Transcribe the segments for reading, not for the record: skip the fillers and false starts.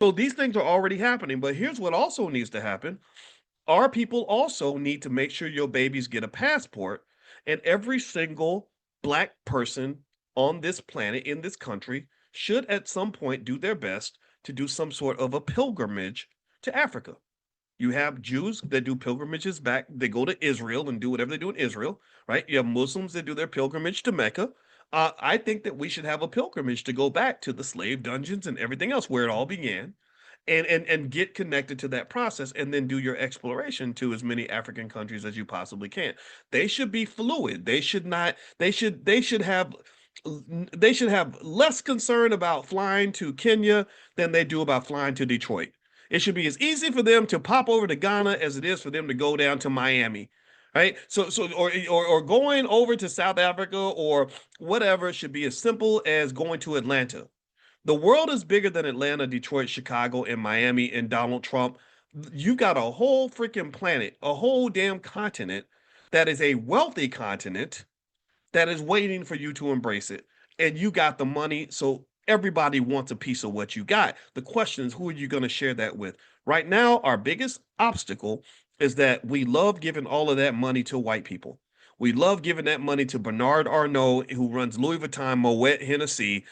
So these things are already happening. But here's what also needs to happen. Our people also need to make sure your babies get a passport, and every single black person on this planet, in this country, should at some point do their best to do some sort of a pilgrimage to Africa. You have Jews that do pilgrimages back, they go to Israel and do whatever they do in Israel, right? You have Muslims that do their pilgrimage to Mecca. I think that we should have a pilgrimage to go back to the slave dungeons and everything else where it all began, and get connected to that process, and then do your exploration to as many African countries as you possibly can. They should be fluid. They should not, they should have less concern about flying to Kenya than they do about flying to Detroit. It should be as easy for them to pop over to Ghana as it is for them to go down to Miami. Right. Or going over to South Africa or whatever should be as simple as going to Atlanta. The world is bigger than Atlanta, Detroit, Chicago, and Miami, and Donald Trump. You got a whole freaking planet, a whole damn continent that is a wealthy continent that is waiting for you to embrace it. And you got the money, so everybody wants a piece of what you got. The question is, who are you going to share that with? Right now, our biggest obstacle is that we love giving all of that money to white people. We love giving that money to Bernard Arnault, who runs Louis Vuitton, Moet, Hennessy,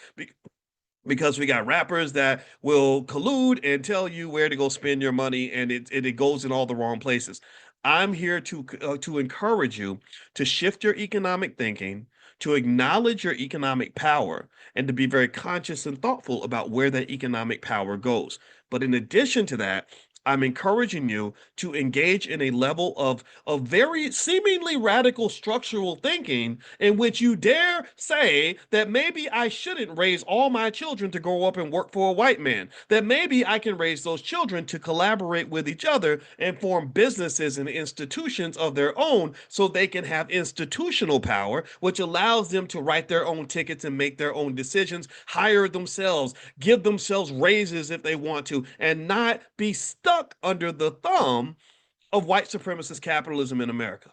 because we got rappers that will collude and tell you where to go spend your money, and it goes in all the wrong places. I'm here to encourage you to shift your economic thinking, to acknowledge your economic power, and to be very conscious and thoughtful about where that economic power goes. But in addition to that, I'm encouraging you to engage in a level of very seemingly radical structural thinking in which you dare say that maybe I shouldn't raise all my children to grow up and work for a white man, that maybe I can raise those children to collaborate with each other and form businesses and institutions of their own so they can have institutional power, which allows them to write their own tickets and make their own decisions, hire themselves, give themselves raises if they want to, and not be stuck under the thumb of white supremacist capitalism in America.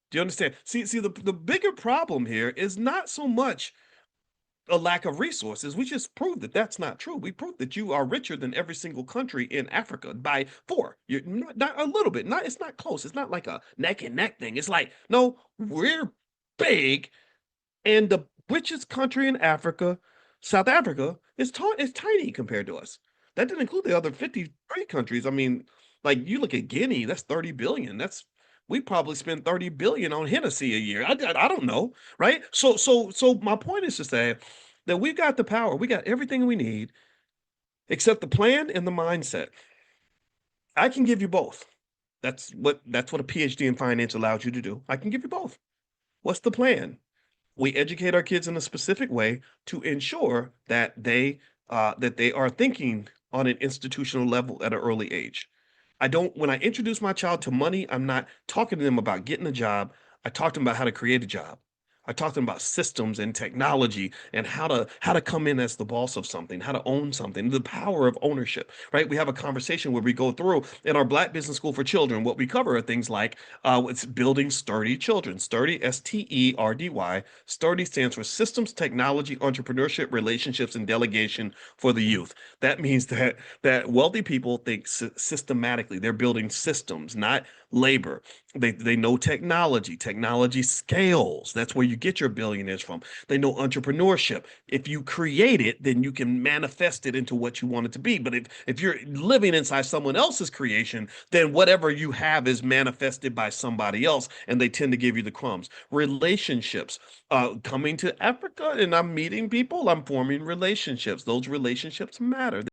Do you understand? The bigger problem here is not so much a lack of resources. We just proved that that's not true. We proved that you are richer than every single country in Africa by four. You're not a little bit. Not it's not close. It's not like a neck and neck thing. It's like no, we're big, and the richest country in Africa, South Africa, is tiny compared to us. That didn't include the other 53 countries. I mean, like you look at Guinea, that's 30 billion. That's we probably spend 30 billion on Hennessy a year. I don't know, right? So my point is to say that we've got the power, we got everything we need, except the plan and the mindset. I can give you both. That's what a PhD in finance allows you to do. I can give you both. What's the plan? We educate our kids in a specific way to ensure that they are thinking on an institutional level at an early age. I don't when I introduce my child to money, I'm not talking to them about getting a job. I talk to them about how to create a job. I talk to them about systems and technology and how to come in as the boss of something, how to own something, the power of ownership, right? We have a conversation where we go through in our Black Business School for Children. What we cover are things like it's building sturdy children. Sturdy, STERDY. Sturdy stands for Systems, Technology, Entrepreneurship, Relationships, and Delegation for the Youth. That means that wealthy people think systematically. They're building systems, not labor. They know technology. Technology scales. That's where you get your billionaires from. They know entrepreneurship. If you create it, then you can manifest it into what you want it to be. But if you're living inside someone else's creation, then whatever you have is manifested by somebody else, and they tend to give you the crumbs. Relationships. Coming to Africa and I'm meeting people, I'm forming relationships. Those relationships matter.